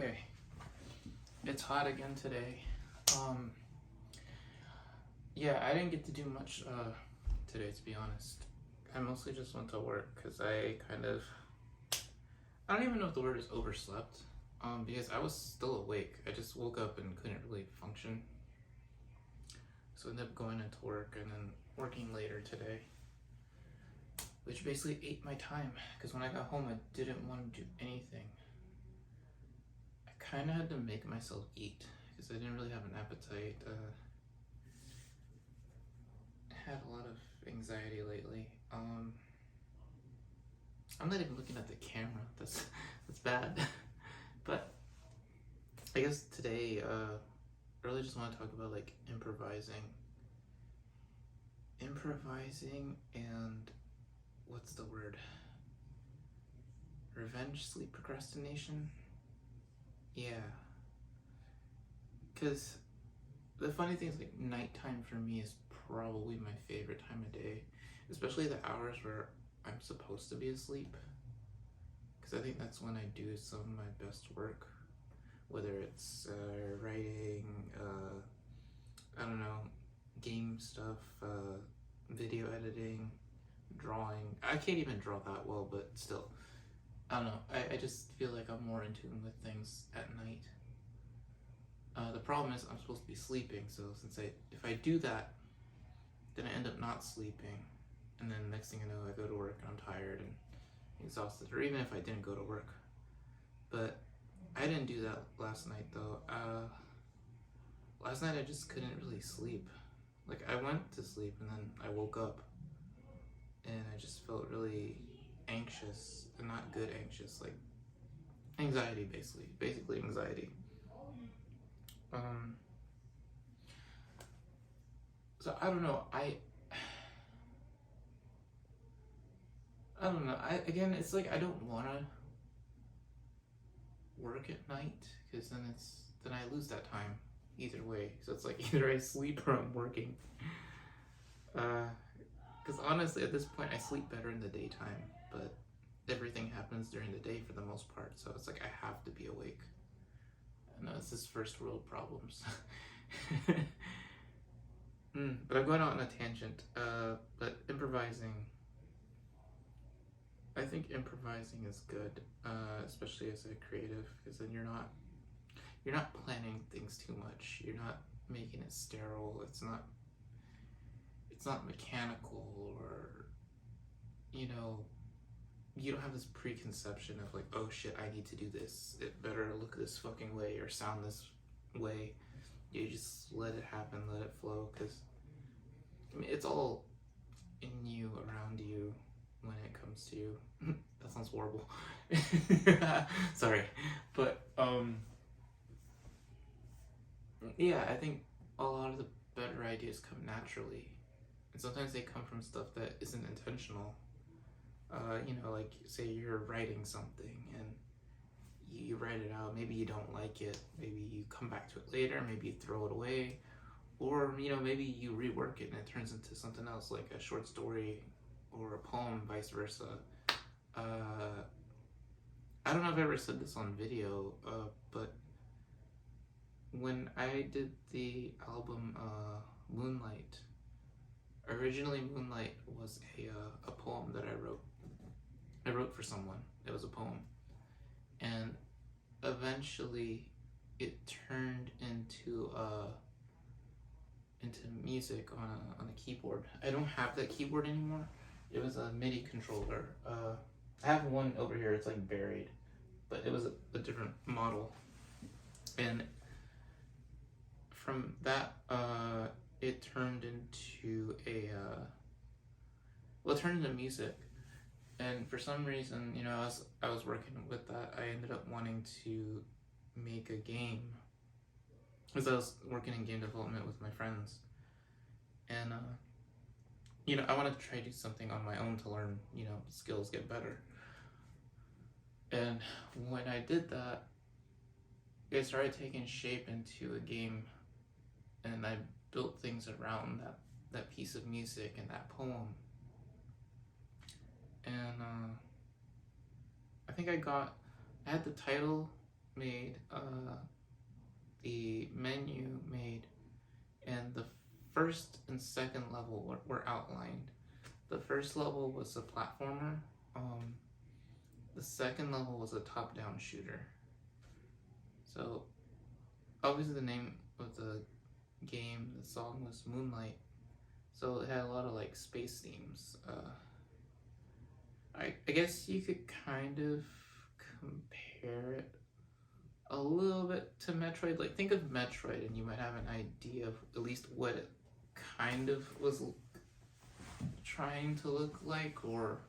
Okay, it's hot again today. Um, yeah, I didn't get to do much today, to be honest. I mostly just went to work because I don't even know if the word is overslept. Because I was still awake. I just woke up and couldn't really function. So I ended up going into work and then working later today, which basically ate my time because when I got home, I didn't want to do anything. I kind of had to make myself eat because I didn't really have an appetite. I had a lot of anxiety lately. I'm not even looking at the camera. That's bad. But I guess today, I really just want to talk about like improvising, and what's the word? Revenge sleep procrastination. Yeah, because the funny thing is like nighttime for me is probably my favorite time of day, especially the hours where I'm supposed to be asleep, because I think that's when I do some of my best work, whether it's writing, I don't know, game stuff, video editing, drawing. I can't even draw that well, but still, I don't know. I just feel like I'm more in tune with things at night. The problem is I'm supposed to be sleeping, so if I do that, then I end up not sleeping, and then next thing I know, I go to work and I'm tired and exhausted, or even if I didn't go to work. But I didn't do that last night though. Last night I just couldn't really sleep. Like I went to sleep and then I woke up and I just felt really anxious, and not good anxious, like anxiety basically anxiety. So I don't know. I don't know. Again, it's like I don't want to work at night because then I lose that time either way. So it's like either I sleep or I'm working. Because honestly, at this point, I sleep better in the daytime, but everything happens during the day for the most part. So it's like I have to be awake. I know it's just first world problems. But I'm going out on a tangent. But I think improvising is good, especially as a creative, because then you're not planning things too much. You're not making it sterile. It's not mechanical, or you don't have this preconception of like, oh shit, I need to do this. It better look this fucking way or sound this way. You just let it happen, let it flow, because it's all in you, around you, when it comes to you. That sounds horrible. Sorry. But yeah, I think a lot of the better ideas come naturally, and sometimes they come from stuff that isn't intentional. Like say you're writing something and you write it out, maybe you don't like it, maybe you come back to it later, maybe you throw it away, or maybe you rework it and it turns into something else, like a short story or a poem, vice versa. I don't know if I've ever said this on video, but when I did the album Moonlight, originally Moonlight was a poem that I wrote. I wrote for someone. It was a poem, and eventually it turned into music on a keyboard. I don't have that keyboard anymore. It was a MIDI controller. I have one over here. It's like buried, but it was a different model, and from that it turned into it turned into music. And for some reason, as I was working with that, I ended up wanting to make a game, because I was working in game development with my friends, and I wanted to try to do something on my own to learn, skills, get better. And when I did that, it started taking shape into a game, and I built things around that piece of music and that poem. And I think I had the title made, the menu made, and the first and second level were outlined. The first level was a platformer. Um, the second level was a top-down shooter. So obviously the name of the game, the song was Moonlight. So it had a lot of like space themes. I guess you could kind of compare it a little bit to Metroid. Like think of Metroid, and you might have an idea of at least what it kind of was trying to look like, or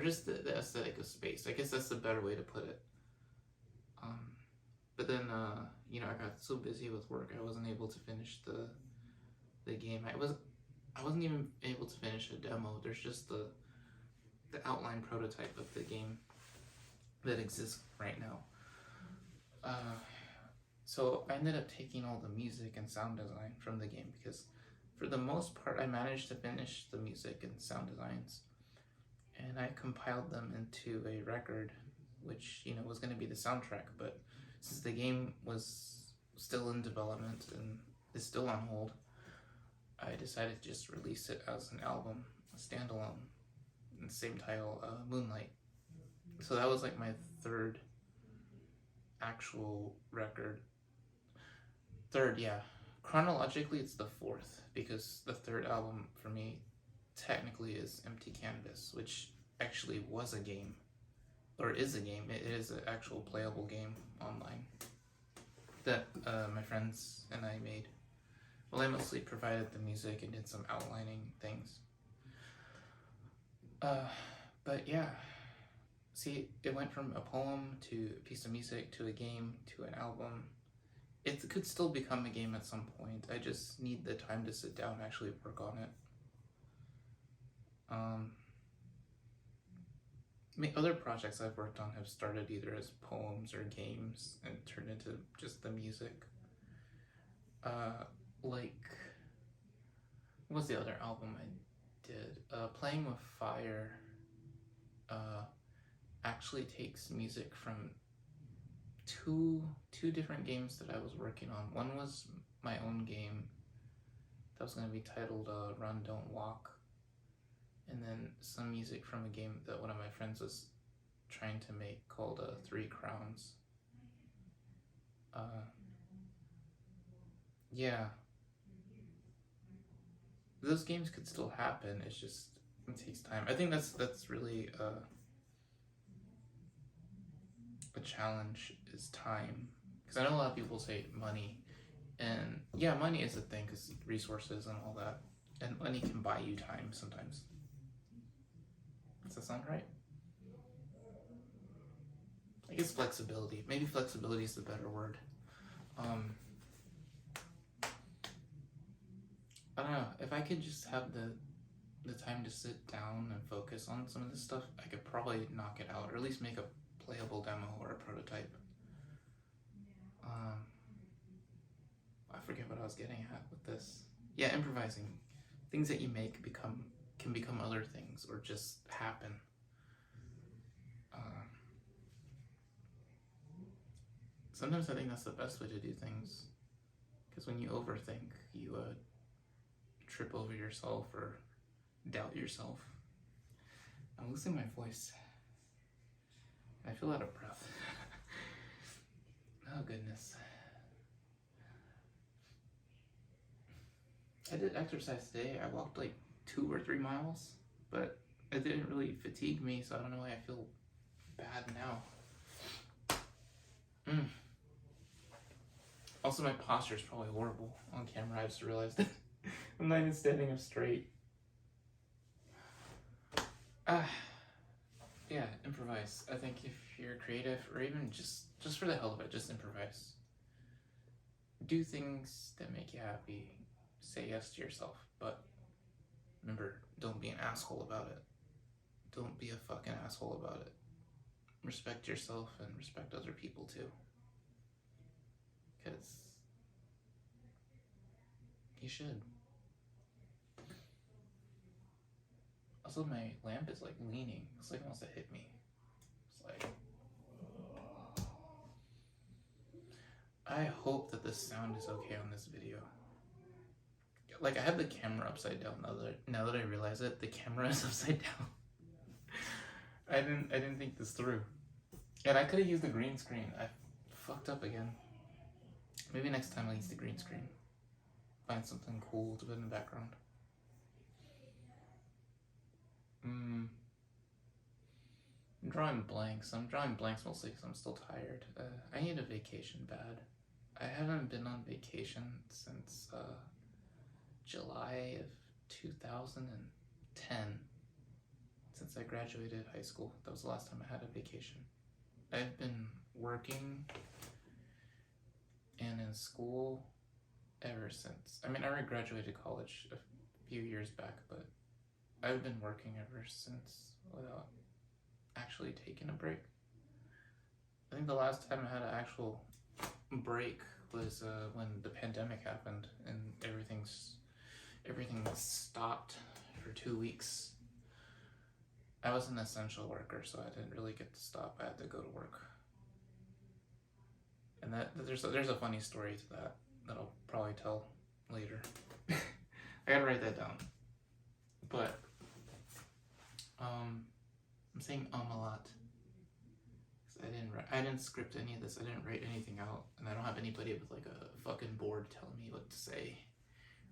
just the aesthetic of space. I guess that's the better way to put it. Um, but then I got so busy with work, I wasn't able to finish the game. I wasn't even able to finish a demo. There's just the outline prototype of the game that exists right now. So I ended up taking all the music and sound design from the game because for the most part I managed to finish the music and sound designs, and I compiled them into a record which was going to be the soundtrack. But since the game was still in development and is still on hold, I decided to just release it as an album, a standalone, same title, Moonlight. So that was like my third actual record. Third, yeah. Chronologically, it's the fourth because the third album for me technically is Empty Canvas, which actually was a game, or is a game. It is an actual playable game online that my friends and I made. Well, I mostly provided the music and did some outlining things. But yeah, see, it went from a poem to a piece of music to a game to an album. It could still become a game at some point. I just need the time to sit down and actually work on it. Other projects I've worked on have started either as poems or games and turned into just the music. Like, what was the other album I did? Playing with Fire actually takes music from two different games that I was working on. One was my own game that was going to be titled Run Don't Walk, and then some music from a game that one of my friends was trying to make called Three Crowns. Yeah, those games could still happen. It's just it takes time. I think that's really a challenge is time, because I know a lot of people say money, and yeah, money is a thing because resources and all that, and money can buy you time sometimes. Does that sound right? I guess flexibility. Maybe flexibility is the better word. I don't know. If I could just have the time to sit down and focus on some of this stuff, I could probably knock it out, or at least make a playable demo or a prototype. I forget what I was getting at with this. Yeah, improvising. Things that you make can become other things or just happen. Sometimes I think that's the best way to do things, because when you overthink, you trip over yourself or doubt yourself. I'm losing my voice. I feel out of breath. Oh goodness. I did exercise today. I walked like 2 or 3 miles, but it didn't really fatigue me, so I don't know why I feel bad now. Also, my posture is probably horrible on camera. I just realized that I'm not even standing up straight. Yeah, improvise. I think if you're creative, or even just for the hell of it, just improvise. Do things that make you happy. Say yes to yourself, but remember, don't be an asshole about it. Don't be a fucking asshole about it. Respect yourself and respect other people too. Because you should. Also, my lamp is like leaning. It's like it wants to hit me. It's like, I hope that the sound is okay on this video. Like, I have the camera upside down now that I realize it. The camera is upside down. I didn't think this through. And I could have used the green screen. I fucked up again. Maybe next time I'll use the green screen. Find something cool to put in the background. I'm drawing blanks. I'm drawing blanks mostly because I'm still tired. I need a vacation bad. I haven't been on vacation since July of 2010. Since I graduated high school. That was the last time I had a vacation. I've been working and in school ever since. I mean, I already graduated college a few years back, but I've been working ever since without actually taking a break. I think the last time I had an actual break was when the pandemic happened and everything stopped for 2 weeks. I was an essential worker, so I didn't really get to stop. I had to go to work. And there's a funny story to that I'll probably tell later. I gotta write that down. But I'm saying a lot. I didn't script any of this. I didn't write anything out, and I don't have anybody with like a fucking board telling me what to say.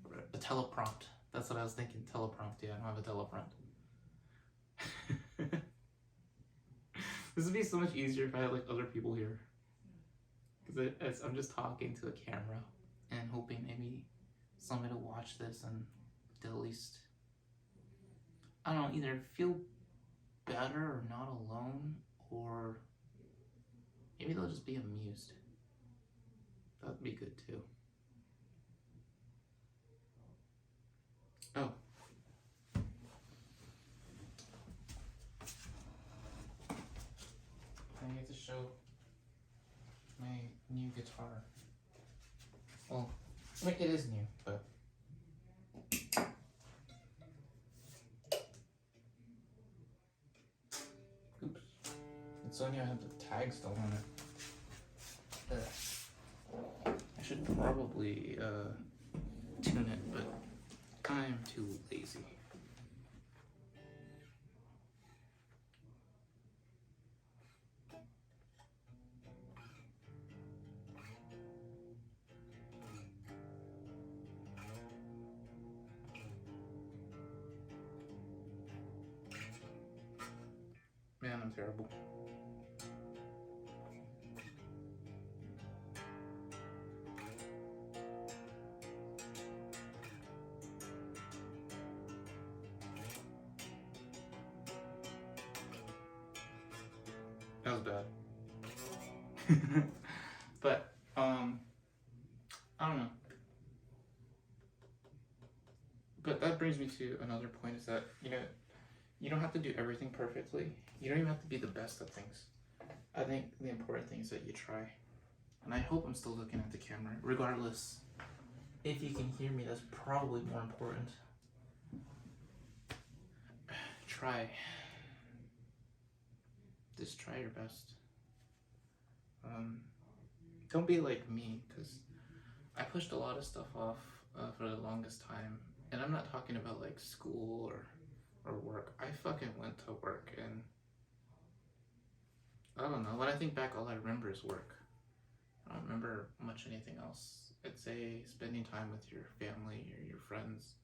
Or a teleprompt. That's what I was thinking. Teleprompt. Yeah, I don't have a teleprompt. This would be so much easier if I had like other people here, because I'm just talking to a camera and hoping maybe somebody will watch this and they'll at least, I don't know, either feel better or not alone, or maybe they'll just be amused. That'd be good too. Oh. I get to show my new guitar. Well, I mean, it is new, but oops. It's only I have the tag still on it. I should probably tune it, but I'm too lazy. Man, I'm terrible. That was bad. But, I don't know. But that brings me to another point, is that, you don't have to do everything perfectly. You don't even have to be the best at things. I think the important thing is that you try. And I hope I'm still looking at the camera. Regardless, if you can hear me, that's probably more important. Try. Just try your best. Don't be like me, because I pushed a lot of stuff off for the longest time. And I'm not talking about like school or work. I fucking went to work, and I don't know. When I think back, all I remember is work. I don't remember much anything else. I'd say spending time with your family or your friends,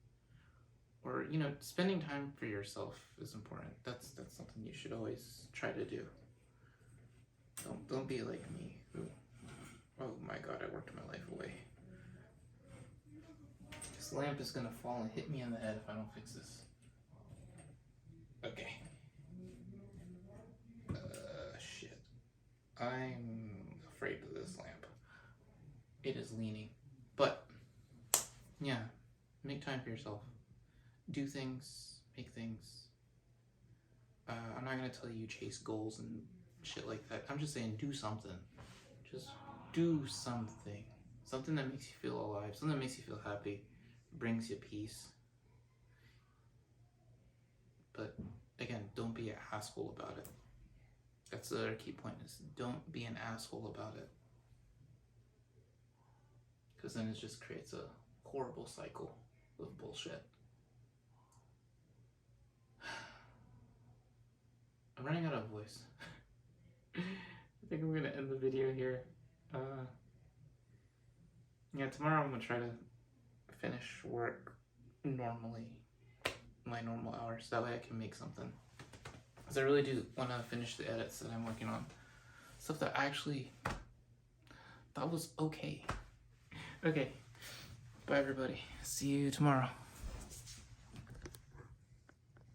or spending time for yourself is important. That's something you should always try to do. Don't be like me. Oh my god, I worked my life away. This lamp is gonna fall and hit me in the head if I don't fix this. Okay. Shit. I'm afraid of this lamp. It is leaning. But, yeah, make time for yourself. Do things, make things. I'm not gonna tell you chase goals and shit like that. I'm just saying do something. Just do something. Something that makes you feel alive. Something that makes you feel happy. Brings you peace. But again, don't be an asshole about it. That's the other key point, is don't be an asshole about it. because then it just creates a horrible cycle of bullshit. I'm running out of voice. I think I'm gonna end the video here. Yeah, tomorrow I'm gonna try to finish work normally, my normal hours. That way I can make something. Because I really do want to finish the edits that I'm working on. Stuff that I actually thought was okay. Okay, bye everybody. See you tomorrow.